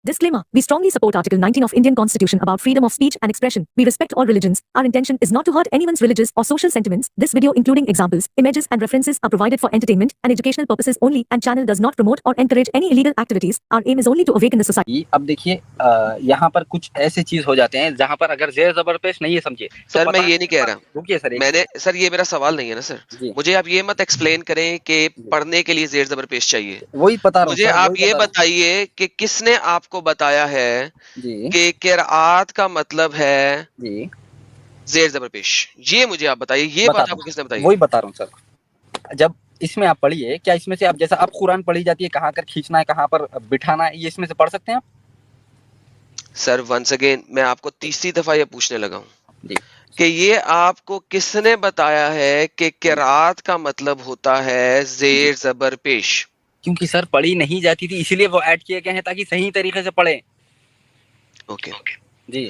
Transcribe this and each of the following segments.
Disclaimer: We strongly support Article 19 of Indian Constitution about freedom of speech and expression. We respect all religions. Our intention is not to hurt anyone's religious or social sentiments. This video, including examples, images, and references, are provided for entertainment and educational purposes only, and channel does not promote or encourage any illegal activities. Our aim is only to awaken the society. اب دیکھیے یہاں پر کچھ ایسے چیز ہو جاتے ہیں جہاں پر اگر زیر زبر پیش نہیں ہے سمجھے سر میں یہ نہیں کہہ رہا. رکیے سر میں نے سر یہ میرا سوال نہیں ہے نا سر. مجھے آپ یہ مت ایکسپلین کریں کہ پڑھنے کے لیے زیر زبر پیش چاہیے. وہی بتا رہا ہوں. مجھے آپ یہ بتائیے کہ کس نے آپ کو بتایا ہے کہ قرات کا مطلب ہے زیر زبر پیش. یہ مجھے آپ بتائیے, یہ بات آپ کو کس نے بتائی؟ وہی بتا رہا ہوں سر. جب اس میں آپ پڑھیے, کیا اس میں سے آپ جیسا آپ قرآن پڑھی جاتی ہے کہاں کر کھینچنا ہے کہاں پر بٹھانا ہے, یہ اس میں سے پڑھ سکتے ہیں آپ؟ سر ونس اگین میں آپ کو تیسری دفعہ یہ پوچھنے لگا ہوں کہ یہ آپ کو کس نے بتایا ہے کہ قرات کا مطلب ہوتا ہے زیر زبر پیش؟ کیونکہ سر پڑھی نہیں جاتی تھی اسی لیے وہ ایڈ کیے گئے ہیں تاکہ صحیح طریقے سے پڑھیں. اوکے جی.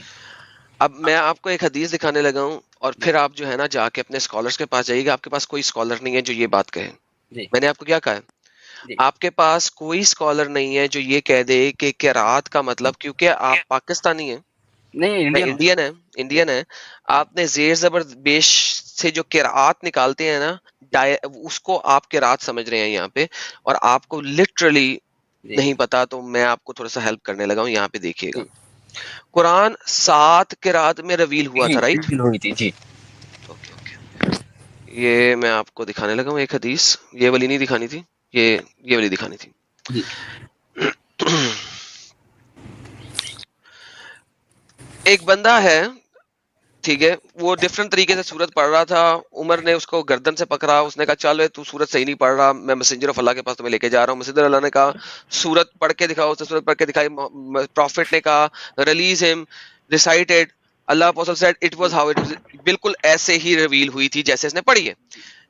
اب میں آپ کو ایک حدیث دکھانے لگا ہوں اور پھر آپ جو ہے نا جا کے اپنے اسکالرس کے پاس جائیے گا. آپ کے پاس کوئی اسکالر نہیں ہے جو یہ بات کہے. میں نے آپ کو کیا کہا ہے؟ آپ کے پاس کوئی اسکالر نہیں ہے جو یہ کہہ دے کہ قرات کا مطلب, کیونکہ آپ پاکستانی ہیں, نہیں انڈین ہے, آپ نے زیر زبر پیش سے جو قرات نکالتے ہیں نا اس کو آپ قرات سمجھ رہے ہیں یہاں پہ, اور آپ کو لٹرلی نہیں پتا. تو میں آپ کو تھوڑا سا ہیلپ کرنے لگا ہوں. یہاں پہ دیکھیے گا قرآن 7 قرات میں رویل ہوا تھا, رائٹ؟ جی. یہ میں آپ کو دکھانے لگا ہوں ایک حدیث. یہ والی نہیں دکھانی تھی, یہ والی دکھانی تھی. ایک بندہ ہے, ٹھیک ہے, وہ ڈفرنٹ طریقے سے سورت پڑھ رہا تھا. عمر نے اس کو گردن سے پکڑا, اس نے کہا چلو تو سورت صحیح نہیں پڑھ رہا, میں میسنجر آف اللہ کے پاس تمہیں لے کے جا رہا ہوں. میسنجر اللہ نے کہا سورت پڑھ کے دکھاؤ. اس نے سورت پڑھ کے دکھائی. پروفٹ نے کہا ریلیز ہم, ریسائٹڈ. اللہ apostle said it was how it was, بالکل ایسے ہی ریویل ہوئی تھی جیسے اس نے پڑھی ہے.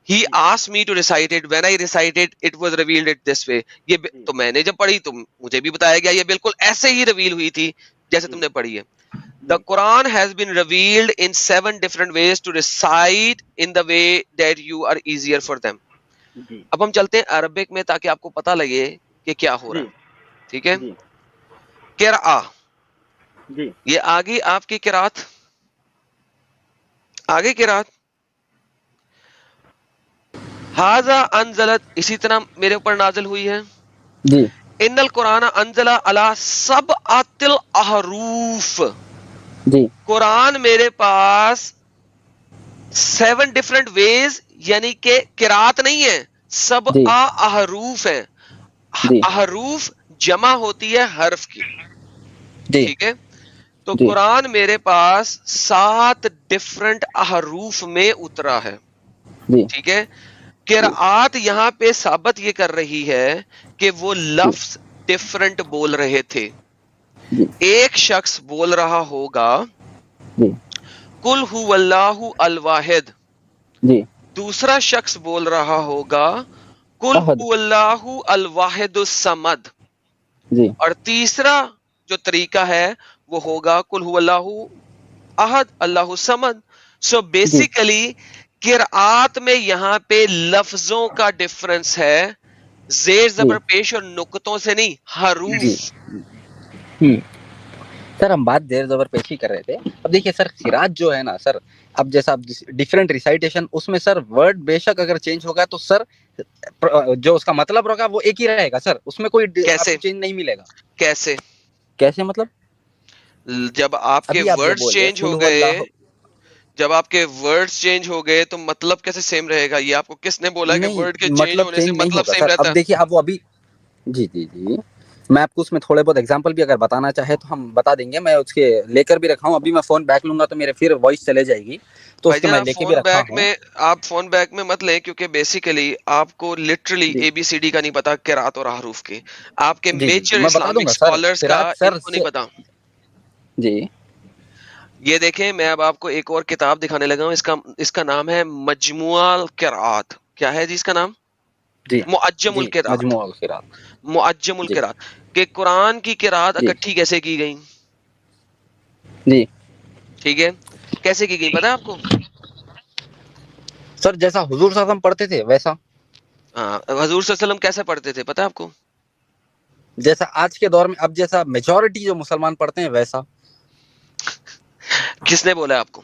He asked me to recite it. When I recited, it was revealed it this way. یہ تو میں نے جب پڑھی تو مجھے بھی بتایا گیا یہ بالکل ایسے ہی ریویل ہوئی تھی جیسے تم نے پڑھی ہے. The Quran has been revealed in 7 different ways to recite in the way that you are easier for them. اب ہم چلتے ہیں عربک میں تاکہ آپ کو پتہ لگے کہ کیا ہو رہا ہے. ٹھیک ہے, قرآ, یہ آگے آپ کی قرات, آگے قرات. ھذا انزلت, اسی طرح میرے اوپر نازل ہوئی ہے. ان القرآن انزل علی سبعۃ الاحروف. قرآن میرے پاس 7 ڈفرنٹ ویز, یعنی کہ قرات نہیں ہے, سبع احروف ہیں. احروف جمع ہوتی ہے حرف کی, ٹھیک ہے. تو قرآن میرے پاس 7 ڈفرنٹ احروف میں اترا ہے, ٹھیک ہے. قرآت یہاں پہ ثابت یہ کر رہی ہے کہ وہ لفظ ڈفرنٹ بول رہے تھے. ایک شخص بول رہا ہوگا قل هو اللہ الواحد, دوسرا شخص بول رہا ہوگا قل هو اللہ الواحد الصمد, اور تیسرا جو طریقہ ہے وہ ہوگا قل هو اللہ احد اللہ الصمد. سو بیسیکلی قرآت میں یہاں پہ لفظوں کا ڈفرنس ہے, زیر زبر پیش اور نقطوں سے نہیں, حروف. سر ہم بات زیر زبر پیش ہی کر رہے تھے. اب دیکھیے سر قرات جو ہے نا سر, اب جیسا ڈفرینٹ ریسائٹیشن, اس میں سر ورڈ بے شک اگر چینج ہوگا تو سر جو اس کا مطلب ہوگا وہ ایک ہی رہے گا سر, اس میں کوئی چینج نہیں ملے گا. کیسے مطلب جب آپ کے ورڈز چینج ہو گئے, جب آپ کے ورڈز چینج ہو گئے تو مطلب کیسے سیم رہے گا؟ یہ آپ کو کس نے بولا کہ ورڈ کے چینج ہونے سے مطلب سیم رہتا ہے؟ اب دیکھیے اب وہ ابھی جی میں آپ کو اس میں تھوڑے بہت ایگزامپل بھی اگر بتانا چاہے تو ہم بتا دیں گے. میں اس کے لے کر بھی رکھا ہوں, ابھی میں فون بیک لوں گا تو میرے پھر وائس چلے جائے گی, تو اس کے میں لے کے بھی رکھا ہوں. آپ فون بیک میں مت لیں کیونکہ بیسیکلی آپ کو literally A B C D کا نہیں پتا, قرات اور حروف کے. آپ کے میجر اسلامک اسکالرز کا نہیں پتا. جی یہ دیکھیں, میں اب آپ کو ایک اور کتاب دکھانے لگا ہوں. اس کا نام ہے مجموعہ القرات. کیا ہے جی اس کا نام؟ معجم القرات. معجم القرات کہ قرآن کی قرات اکٹھی کیسے کی گئی. جی ٹھیک ہے, کیسے کی گئی پتا ہے آپ کو؟ سر جیسا حضور صلی اللہ علیہ وسلم پڑھتے تھے ویسا. ہاں, حضور صلی اللہ علیہ وسلم کیسے پڑھتے تھے پتا ہے آپ کو؟ جیسا آج کے دور میں اب جیسا میجورٹی جو مسلمان پڑھتے ہیں ویسا. کس نے بولا آپ کو؟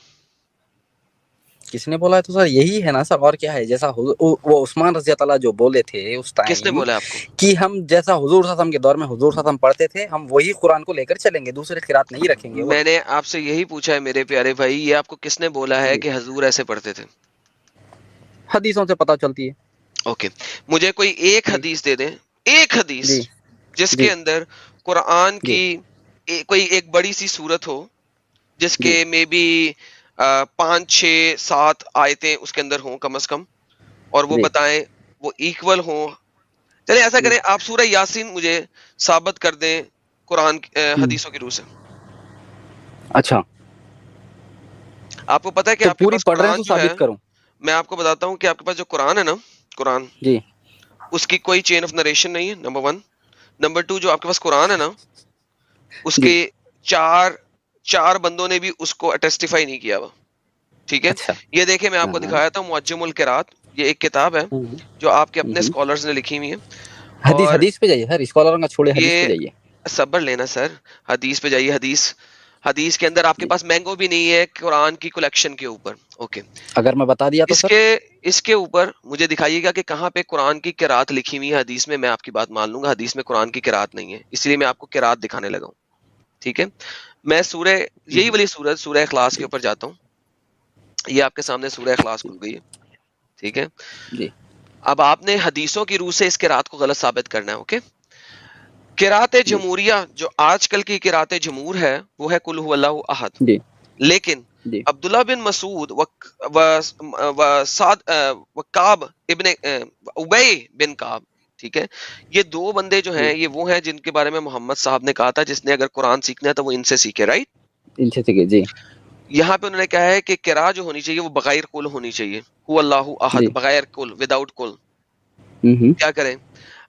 کس نے بولا ہے تو سر یہی ہے نا سر, اور کیا ہے, جیسا وہ عثمان رضی اللہ جو بولے تھے اس کس نے ٹائم بولا آپ کو کہ ہم جیسا حضور صلی اللہ علیہ وسلم کے دور میں حضور صلی اللہ علیہ وسلم پڑھتے تھے ہم وہی قرآن کو لے کر چلیں گے, دوسرے قرات نہیں رکھیں گے. میں نے آپ سے یہی پوچھا ہے میرے پیارے بھائی, یہ آپ کو کس نے بولا ہے کہ حضور ایسے پڑھتے تھے؟ حدیثوں سے پتہ چلتی ہے. اوکے, مجھے کوئی ایک حدیث دے دیں, ایک حدیث جس کے اندر قرآن کی کوئی ایک بڑی سی صورت ہو جس کے مے بی 5 6 7 آیتیں اس کے اندر ہوں کم از کم, اور وہ بتائیں وہ ایکول ہوں. چلیں ایسا کریں, آپ سورہ یاسین مجھے ثابت کر دیں قرآن حدیثوں کی روح سے. اچھا, آپ کو پتا ہے کہ آپ کے پوری پاس پڑھ رہے ہیں قرآن تو جو ہے, ثابت کروں. میں آپ کو بتاتا ہوں کہ آپ کے پاس جو قرآن ہے نا, قرآن جی اس کی کوئی چین آف نریشن نہیں ہے, نمبر 1. نمبر 2, جو آپ کے پاس قرآن ہے نا اس کے چار بندوں نے بھی اس کو اٹیسٹیفائی نہیں کیا ہوا, ٹھیک ہے. یہ دیکھیں میں آپ کو دکھایا تھا معجم القرات, یہ ایک کتاب ہے جو آپ کے اپنے اسکالرز نے لکھی ہوئی ہے. حدیث پہ جائیے سر, اسکالروں کا چھوڑے, حدیث پہ جائیے. صبر لینا سر, حدیث پہ جائیے. حدیث کے اندر آپ کے پاس مینگو بھی نہیں ہے قرآن کی کلیکشن کے اوپر. اوکے, اگر میں بتا دیا تو اس کے اوپر مجھے دکھائیے گا کہ کہاں پہ قرآن کی قرات لکھی ہوئی ہے حدیث میں. میں آپ کی بات مان لوں گا, حدیث میں قرآن کی قرات نہیں ہے, اس لیے میں آپ کو قرات دکھانے لگا ہوں, ٹھیک ہے. میں یہی والی سورت سورہ اخلاص کے اوپر جاتا ہوں. یہ آپ کے سامنے سورہ اخلاص کھل گئی ہے, ٹھیک ہے. اب آپ نے حدیثوں کی روح سے اس قرات کو غلط ثابت کرنا ہے. اوکے, قرات جمہوریہ جو آج کل کی قرات جمہور ہے وہ ہے قل هو اللہ احد, لیکن عبداللہ بن مسعود کعب ابن ابی بن کعب, ٹھیک ہے, یہ 2 بندے جو ہیں یہ وہ ہیں جن کے بارے میں محمد صاحب نے کہا تھا جس نے اگر قرآن سیکھنا ہے تو وہ ان سے سیکھے, رائٹ, ان سے سیکھے. جی, یہاں پہ انہوں نے کہا ہے کہ قرات جو ہونی چاہیے وہ بغیر قل ہونی چاہیے, هو اللہ احد, بغیر قل, وداؤٹ قل. کیا کریں؟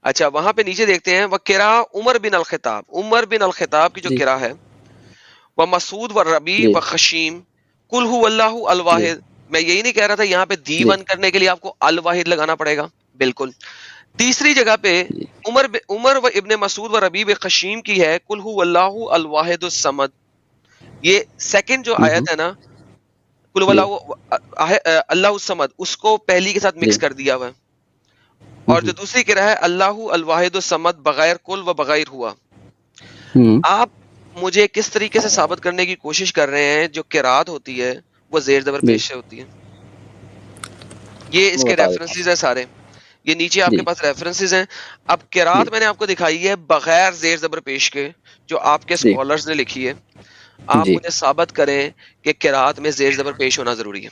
اچھا, وہاں پہ نیچے دیکھتے ہیں وقرا عمر بن الخطاب, عمر بن الخطاب کی جو قرا ہے وہ مسعود و ربی و خشیم قل هو اللہ الواحد. میں یہی نہیں کہہ رہا تھا یہاں پہ دی ون کرنے کے لیے آپ کو الواحد لگانا پڑے گا, بالکل. تیسری جگہ پہ عمر و ابن مسعود و ربی و خشیم کی ہے قل هو اللہ الواحد الصمد. یہ سیکنڈ جو آیت ہے نا قل هو اللہ الصمد, اس کو پہلی کے ساتھ مکس کر دیا ہوا ہے, اور جو دوسری قرأ ہے اللہ الواحد الصمد بغیر کل و بغیر ہوا. آپ مجھے کس طریقے سے ثابت کرنے کی کوشش کر رہے ہیں جو قرات ہوتی ہے وہ زیر زبر پیش سے ہوتی ہے. یہ اس کے ریفرنسز ہیں سارے, یہ نیچے آپ کے پاس ریفرنسز ہیں. اب قرات میں نے آپ کو دکھائی ہے بغیر زیر زبر پیش کے جو آپ کے اسکالرز نے لکھی ہے. آپ مجھے ثابت کریں کہ قرات میں زیر زبر پیش ہونا ضروری ہے.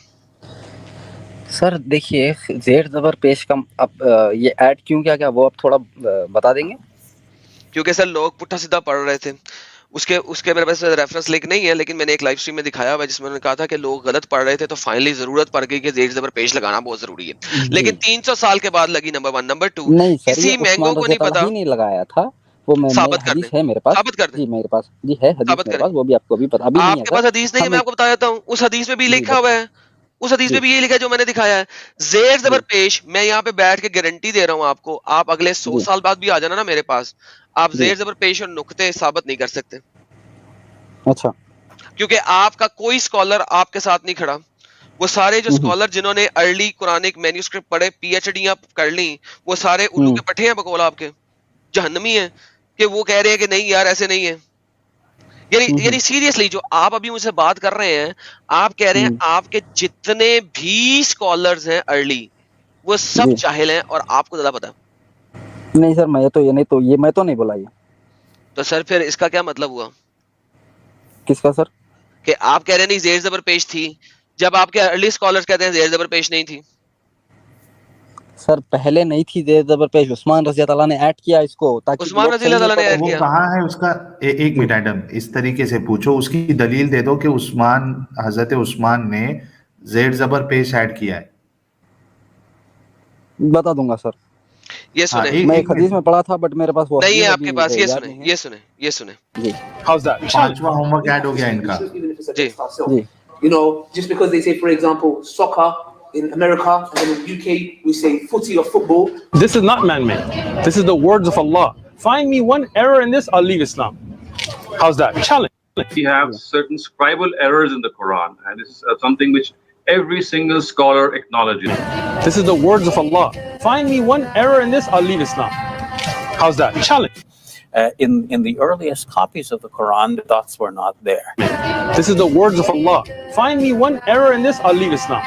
سر دیکھیے زیر زبر پیش کا اب یہ ایڈ کیوں کیا وہ آپ تھوڑا بتا دیں گے؟ کیونکہ سر لوگ پٹھا سیدھا پڑھ رہے تھے. اس کے میرے پاس ریفرنس لنک نہیں ہے, لیکن میں نے ایک لائیو اسٹریم میں دکھایا ہوا ہے جس میں انہوں نے کہا تھا کہ لوگ غلط پڑھ رہے تھے تو فائنلی ضرورت پڑ گئی کہ زیر زبر پیش لگانا بہت ضروری ہے, لیکن 300 سال کے بعد لگی. نمبر 1. نمبر 2, کسی مینگو کو نہیں پتا, نہیں لگایا تھا وہ, میں ثابت کر حدیث ہے میرے پاس, ثابت کر دیں. جی میرے پاس جی ہے حدیث میرے پاس, وہ بھی آپ کو بھی پتہ ابھی نہیں ہے. آپ کے پاس حدیث نہیں ہے, میں آپ کو بتا دیتا ہوں. اس حدیث میں بھی لکھا ہوا ہے, اس حدیث میں بھی یہ لکھا ہے جو میں نے دکھایا ہے زیر زبر پیش. میں یہاں پہ بیٹھ کے گارنٹی دے رہا ہوں آپ کو, آپ اگلے 100 سال بعد بھی آ جانا نا میرے پاس, آپ زیر زبر پیش اور نقطے ثابت نہیں کر سکتے. اچھا, کیونکہ آپ کا کوئی اسکالر آپ کے ساتھ نہیں کھڑا. وہ سارے جو اسکالر جنہوں نے ارلی قرآنک مینیوسکرپٹ پڑھے, پی ایچ ڈیاں کر لیں, وہ سارے الو کے پٹھے ہیں بقول آپ کے, جہنمی ہیں, کہ وہ کہہ رہے ہیں کہ نہیں یار ایسے نہیں ہے. یعنی سیریسلی جو آپ ابھی مجھ سے بات کر رہے ہیں, آپ کہہ رہے ہیں آپ کے جتنے بھی اسکالرز ہیں ارلی وہ سب جاہل ہیں اور آپ کو زیادہ پتا. نہیں سر میں تو یہ میں تو نہیں بولا یہ. تو سر پھر اس کا کیا مطلب ہوا؟ کس کا سر؟ کہ آپ کہہ رہے ہیں نہیں زیر زبر پیش تھی, جب آپ کے ارلی اسکالرز کہتے ہیں زیر زبر پیش نہیں تھی. سر پہلے نہیں تھی زیر زبر پیش, عثمان رضی اللہ نے ایڈ کیا اس کو تاکہ عثمان رضی اللہ نے ایڈ کیا. وہ کہاں ہے اس کا؟ ایک منٹ ایڈم, اس طریقے سے پوچھو, اس کی دلیل دے دو کہ حضرت عثمان نے زیر زبر پیش ایڈ کیا ہے. بتا دوں گا سر. یہ سنیں, میں ایک حدیث میں پڑھا تھا بٹ میرے پاس وہ نہیں ہے آپ کے پاس. یہ سنیں جی. پانچواں ہوم ورک ایڈ ہو گیا ان کا. جی You know, just because they say, for example, soccer in America and then in UK we say footy or football. This is not man-made. This is the words of Allah. Find me one error in this, I'll leave Islam. How's that? Challenge. We have certain scribal errors in the Quran, and this is something which every single scholar acknowledges. This is the words of Allah. Find me one error in this, I'll leave Islam. How's that? Challenge. In the earliest copies of the Quran, the dots were not there. This is the words of Allah. Find me one error in this, I'll leave Islam.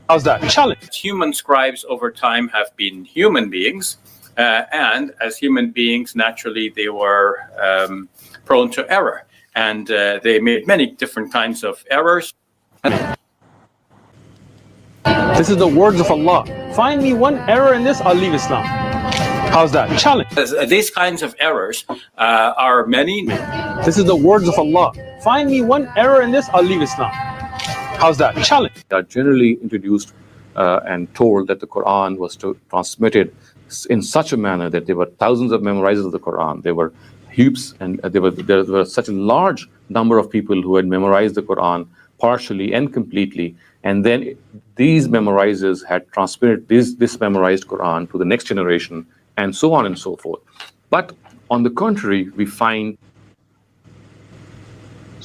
How's that? Challenge. Human scribes over time have been human beings, and as human beings, naturally, they were prone to error. And they made many different kinds of errors. This is the words of Allah. Find me one error in this, I'll leave Islam. How's that? Challenge. These kinds of errors are many. This is the words of Allah. Find me one error in this, I'll leave Islam. How's that? Challenge. They are generally introduced and told that the Quran was transmitted in such a manner that there were thousands of memorizers of the Quran. There were heaps, and there were such a large number of people who had memorized the Quran partially and completely, and then these memorizers had transmitted this memorized Quran to the next generation, and so on and so forth. But on the contrary, we find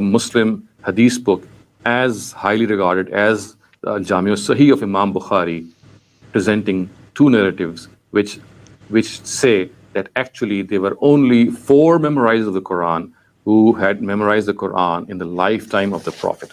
Muslim hadith book as highly regarded as Jami' Sahih of Imam Bukhari, presenting two narratives which say that actually there were only 4 memorizers of the Quran who had memorized the Quran in the lifetime of the Prophet.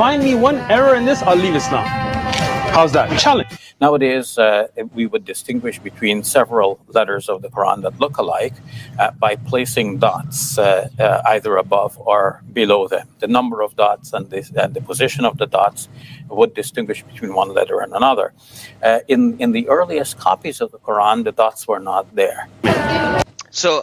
Find me one error in this, I'll leave Islam. How's that? Challenge. Nowadays, we would distinguish between several letters of the Quran that look alike by placing dots either above or below them. The number of dots and the position of the dots would distinguish between one letter and another. In the earliest copies of the Quran, the dots were not there. So,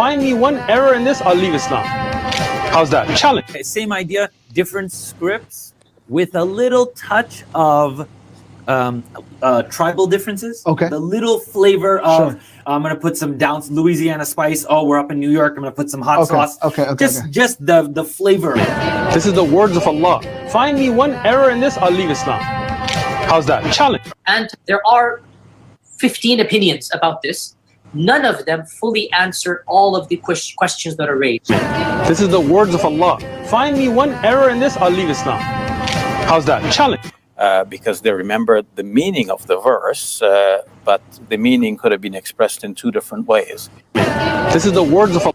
Find me one error in this, I'll leave Islam. How's that? Challenge. Same idea, different scripts with a little touch of tribal differences. Okay. The little flavor of, Sure. I'm going to put some down Louisiana spice. Oh, we're up in New York. I'm going to put some hot sauce. Okay. Just the flavor. This is the words of Allah. Find me one error in this, I'll leave Islam. How's that? Challenge. And there are 15 opinions about this. None of them fully answer all of the questions that are raised. This is the words of Allah. Find me one error in this, I'll leave Islam. How's that? Challenge. Because they remembered the meaning of the verse, but the meaning could have been expressed in 2 different ways. This is the words of Allah.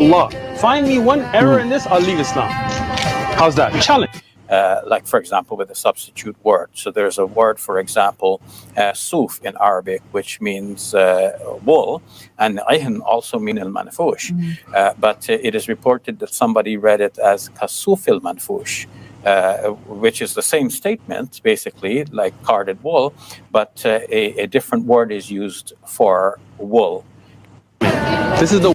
Allah. Find me one error in this, I'll leave Islam. How's that? Challenge. Like, for example, with a substitute word. So there's a word, for example, suf in Arabic, which means wool, and ayhan also mean al-manfush. But it is reported that somebody read it as kasuf al-manfush, which is the same statement, basically, like carded wool, but a different word is used for wool. This is the.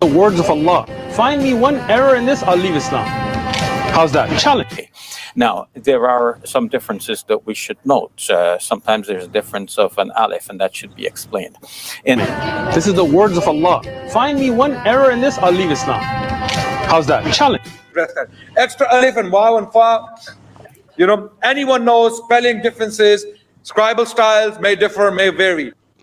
The words of Allah. Find me one error in this, I'll leave Islam. How's that? Challenge. Now, there are some differences that we should note. Sometimes there's a difference of an alif, and that should be explained. This is the words of Allah. Find me one error in this, I'll leave Islam. How's that? Challenge. Extra alif and waw and fa. You know, anyone knows spelling differences, scribal styles may differ, may vary.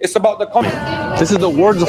It's about the content. This is the words of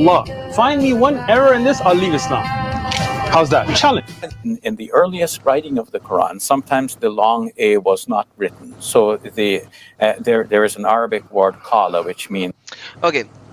Allah. Find me one error in this, I'll leave Islam. How's that? Challenge. In the earliest writing of the Quran, sometimes the long A was not written. So there is an Arabic word qala, which means. Okay,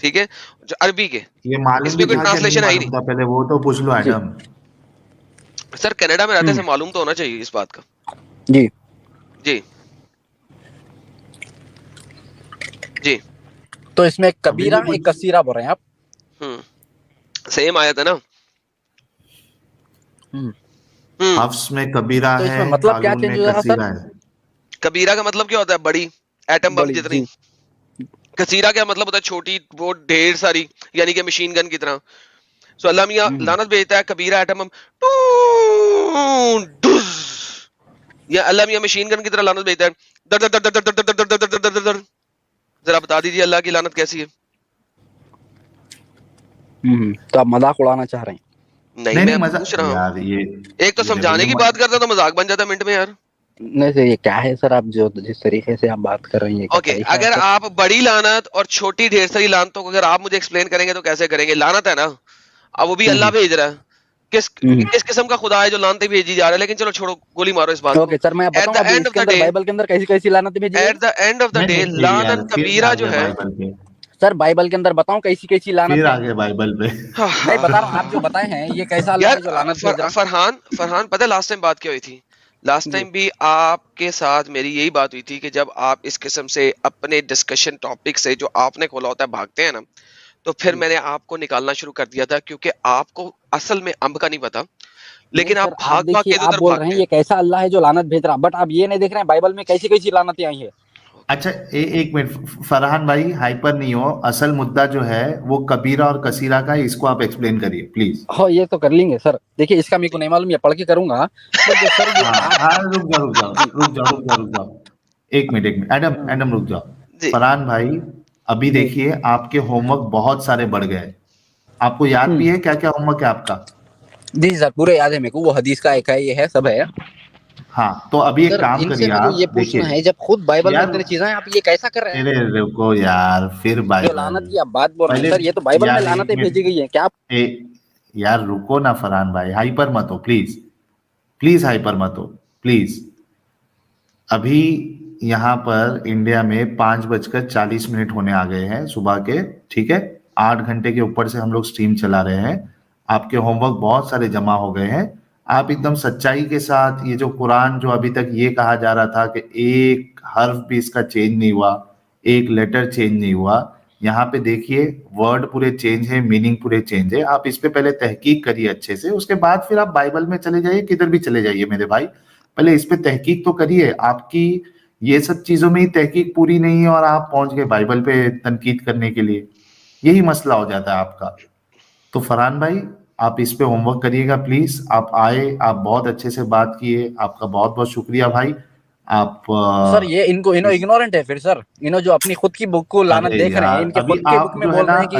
ٹھیک ہے, جو عربی کے, یہ معلوم اس بھی میں کوئی تھا کہ نہیں ٹرانسلیشن ہے ہی معلوم تھا, پہلے وہ تو پوچھ لو ایڈم. نہیں. سر کینیڈا میں رہتے سے معلوم تو ہونا چاہیے اس بات کا. جی جی جی. تو اس میں ایک کبیرہ ایک کثیرہ بول رہے ہیں آپ. سیم آیت ہے نا. حفظ میں کبیرہ تو اس ہے, میں مطلب کیا قانون چینج میں ہو جائے گا سر؟ کثیرہ ہے. کبیرہ کا مطلب کیا ہوتا ہے؟ بڑی, ایٹم بم جتنی. کثیرہ کیا مطلب ہوتا ہے؟ چھوٹی, وہ ڈھیر ساری, یعنی کہ مشین گن کی طرح. سو اللہ میاں لعنت بھیجتا ہے کبیرہ ایٹم بم, یا اللہ میاں مشین گن کی طرح لعنت بھیجتا ہے. ذرا بتا دیجیے اللہ کی لعنت کیسی ہے؟ تو آپ مذاق اڑانا چاہ رہے ہیں؟ نہیں, میں پوچھ رہا ہوں. ایک تو سمجھانے کی بات کرتا تو مذاق بن جاتا منٹ میں یار. نہیں سر, یہ کیا ہے سر, آپ جو جس طریقے سے آپ بات کر رہے ہیں. اوکے, اگر آپ بڑی لعنت اور چھوٹی ڈھیر ساری لعنتوں کو اگر آپ مجھے ایکسپلین کریں گے تو کیسے کریں گے؟ لعنت ہے نا, اب وہ بھی اللہ بھیج رہا ہے. کس قسم کا خدا ہے جو لعنتیں بھیجی جا رہا ہے؟ لیکن چلو چھوڑو, گولی مارو اس بات کو. اوکے سر, میں بتاؤں ابھی اس کے اندر بائبل کے اندر کیسی کیسی لعنتیں بھیجی ہیں. At the end of the day لعنت کبیرہ جو ہے سر, بائبل کے اندر بتاؤں کیسی کیسی لعنت. پھر آگے بائبل پہ نہیں بتا رہا ہوں, آپ جو بتائے ہیں یہ کیسا اللہ ہے جو لعنت بھیج رہا ہے. فرحان پتہ ہے لاسٹ ٹائم بات کیا ہوئی تھی؟ لاسٹ ٹائم بھی آپ کے ساتھ میری یہی بات ہوئی تھی کہ جب آپ اس قسم سے اپنے ڈسکشن ٹاپک سے جو آپ نے کھولا ہوتا ہے بھاگتے ہیں نا, تو پھر میں نے آپ کو نکالنا شروع کر دیا تھا, کیونکہ آپ کو اصل میں امب کا نہیں پتا, لیکن آپ بھاگ بھاگ کے آپ بول رہے ہیں یہ کیسا اللہ ہے جو لعنت بھیج رہا, بٹ آپ یہ نہیں دیکھ رہے ہیں بائبل میں کیسی کیسی لعنتیں آئی ہیں. اچھا ایک منٹ فرحان بھائی, ہائپر نہیں ہو, اصل مدعا جو ہے وہ کبیرہ اور کثیرہ کا ہے, اس کو آپ ایکسپلین کریے پلیز. ہاں یہ تو کر لیں گے سر, دیکھیے اس کا میرے کو نہیں معلوم, یہ پڑھ کے کروں گا. رک جاؤ ایک منٹ ایڈم رک جاؤ. فرحان بھائی ابھی دیکھیے آپ کے ہوم ورک بہت سارے بڑھ گئے, آپ کو یاد بھی ہے کیا کیا ہوم ورک ہے آپ کا؟ جی سر پورے یاد ہے میرے کو, وہ حدیث کا ایک ہے, یہ ہے, سب ہے. ہاں تو ابھی ایک کام کریے آپ, یہ پوچھنا ہے جب خود بائبل میں اتنی چیزیں ہیں آپ یہ کیسا کر رہے ہیں؟ رکو یار, پھر جو لعنت کی آپ بات بول رہے ہیں سر, یہ تو بائبل میں لعنتیں بھیجی گئی ہیں کیا آپ؟ یار رکو نا فرحان بھائی, ہائپر مت ہو پلیز ہائپر مت ہو پلیز. ابھی یہاں پر انڈیا میں 5:40 ہونے آ گئے ہیں صبح کے, ٹھیک ہے, 8 گھنٹے کے اوپر سے ہم لوگ سٹریم چلا رہے ہیں. آپ کے ہوم ورک بہت سارے جمع ہو گئے ہیں. آپ ایک دم سچائی کے ساتھ یہ جو قرآن جو ابھی تک یہ کہا جا رہا تھا کہ ایک حرف بھی اس کا چینج نہیں ہوا, ایک لیٹر چینج نہیں ہوا, یہاں پہ دیکھیے ورڈ پورے چینج ہے, میننگ پورے چینج ہے. آپ اس پہ پہلے تحقیق کریے اچھے سے, اس کے بعد پھر آپ بائبل میں چلے جائیے, کدھر بھی چلے جائیے میرے بھائی, پہلے اس پہ تحقیق تو کریے. آپ کی یہ سب چیزوں میں ہی تحقیق پوری نہیں ہے اور آپ پہنچ گئے بائبل پہ تنقید کرنے کے لیے, یہی مسئلہ ہو جاتا ہے آپ کا. تو فرحان بھائی آپ اس پہ ہوم ورک کریے گا پلیز. آپ آئے, آپ بہت اچھے سے بات کیے, آپ کا بہت بہت شکریہ بھائی. آپ سر یہ انہوں اگنورنٹ ہے پھر سر, انہوں جو اپنی خود کی بک کو لعنت دیکھ رہے ہیں, ان کے خود کے بک میں بول رہے ہیں کہ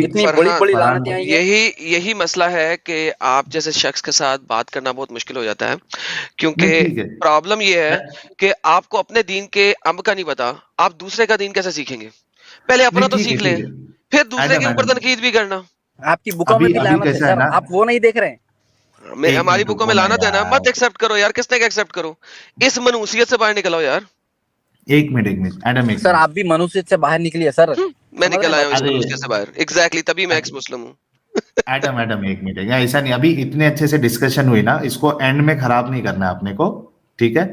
اتنی بڑی بڑی لعنتیں آئی ہیں. یہی مسئلہ ہے کہ آپ جیسے شخص کے ساتھ بات کرنا بہت مشکل ہو جاتا ہے, کیونکہ پرابلم یہ ہے کہ آپ کو اپنے دین کے امب کا نہیں پتا, آپ دوسرے کا دین کیسے سیکھیں گے؟ پہلے اپنا تو سیکھ لیں, پھر دوسرے کے اوپر تنقید بھی کرنا. آپ کی بکوں میں بھی لعنت ہے سر, آپ وہ نہیں دیکھ رہے ہیں. ہماری بکوں میں لعنت ہے نا, مت ایکسپٹ کرو یار. کس نے کہ ایکسپٹ کرو؟ اس منوسیت سے باہر نکل آؤ یار. ایک منٹ ایڈم, سر آپ بھی منوسیت سے باہر نکلیے سر. میں نکل آیا ہوں اس منوسیت سے باہر, ایگزیکٹلی, تبھی میں ایکس مسلم ہوں. ایڈم ایک منٹ, ایسا نہیں, ابھی اتنے اچھے سے ڈسکشن ہوئی نا, اس کو اینڈ میں خراب نہیں کرنا ہے اپنے کو, ٹھیک ہے.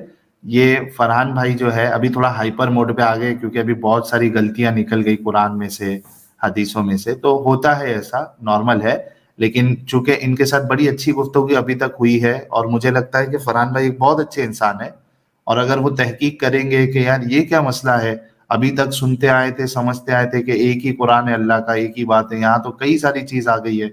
یہ فرحان بھائی جو ہے ابھی تھوڑا ہائپر موڈ پہ آ گئے, کیونکہ ابھی بہت ساری غلطیاں نکل گئی قرآن میں سے, حدیثوں میں سے, تو ہوتا ہے ایسا, نارمل ہے. لیکن چونکہ ان کے ساتھ بڑی اچھی گفتگو ابھی تک ہوئی ہے, اور مجھے لگتا ہے کہ فرحان بھائی ایک بہت اچھے انسان ہے, اور اگر وہ تحقیق کریں گے کہ یار یہ کیا مسئلہ ہے, ابھی تک سنتے آئے تھے, سمجھتے آئے تھے کہ ایک ہی قرآن ہے اللہ کا, ایک ہی بات ہے, یہاں تو کئی ساری چیز آ گئی ہے,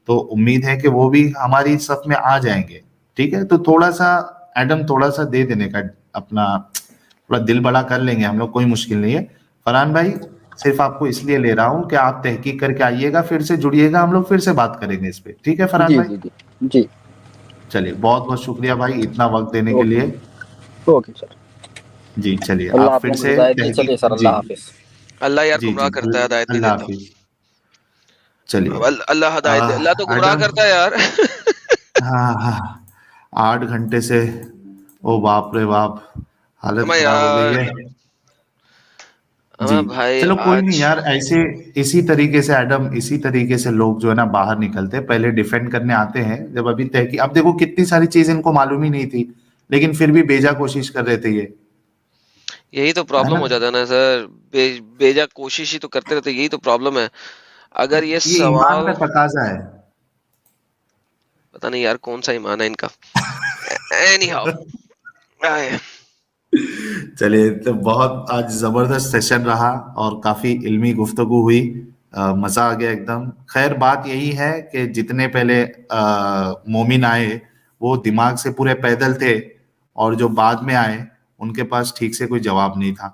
تو امید ہے کہ وہ بھی ہماری صف میں آ جائیں گے, ٹھیک ہے. تو تھوڑا سا ایڈم, تھوڑا سا دے دینے کا, اپنا تھوڑا دل بڑا کر لیں گے ہم لوگ, کوئی مشکل نہیں ہے. فرحان بھائی صرف آپ کو اس لیے لے رہا ہوں کہ آپ تحقیق کر کے آئیے گا, پھر سے جڑیے گا, ہم لوگ پھر سے بات کریں گے اس پہ, ٹھیک ہے فرحان بھائی؟ جی چلیے, بہت بہت شکریہ بھائی اتنا وقت دینے کے لیے. اوکے سر, جی چلیے, اللہ آپ پھر سے چلیے سر, اللہ حافظ. اللہ یار گمراہ کرتا ہے, ہدایت نہیں دیتا. چلیے, اللہ ہدایت, اللہ تو گمراہ کرتا ہے یار. ہاں 8 گھنٹے سے, او باپ رے باپ, حالت خراب ہو گئی ہے. ہاں بھائی چلو کوئی نہیں آج یار، ایسے اسی طریقے سے ایڈم، اسی طریقے سے لوگ جو ہے نا باہر نکلتے، پہلے ڈیفینڈ کرنے آتے ہیں، جب ابھی تحقیق، اب دیکھو کتنی ساری چیز ان کو معلوم ہی نہیں تھی لیکن پھر بھی بیجا کوشش کر رہے تھے یہ، یہی تو ہے پرابلم نا؟ ہو جاتا ہے نا سر، بیجا کوشش ہی تو کرتے رہتے، یہی تو پرابلم ہے. اگر یہ یہ ایمان سوال کا تقاضا ہے. پتہ نہیں یار کون سا ایمان ہے ان کا. اینی ہاؤ چلیے تو بہت آج زبردست سیشن رہا اور کافی علمی گفتگو ہوئی، مزہ آ گیا ایک دم. خیر بات یہی ہے کہ جتنے پہلے مومن آئے وہ دماغ سے پورے پیدل تھے، اور جو بعد میں آئے ان کے پاس ٹھیک سے کوئی جواب نہیں تھا.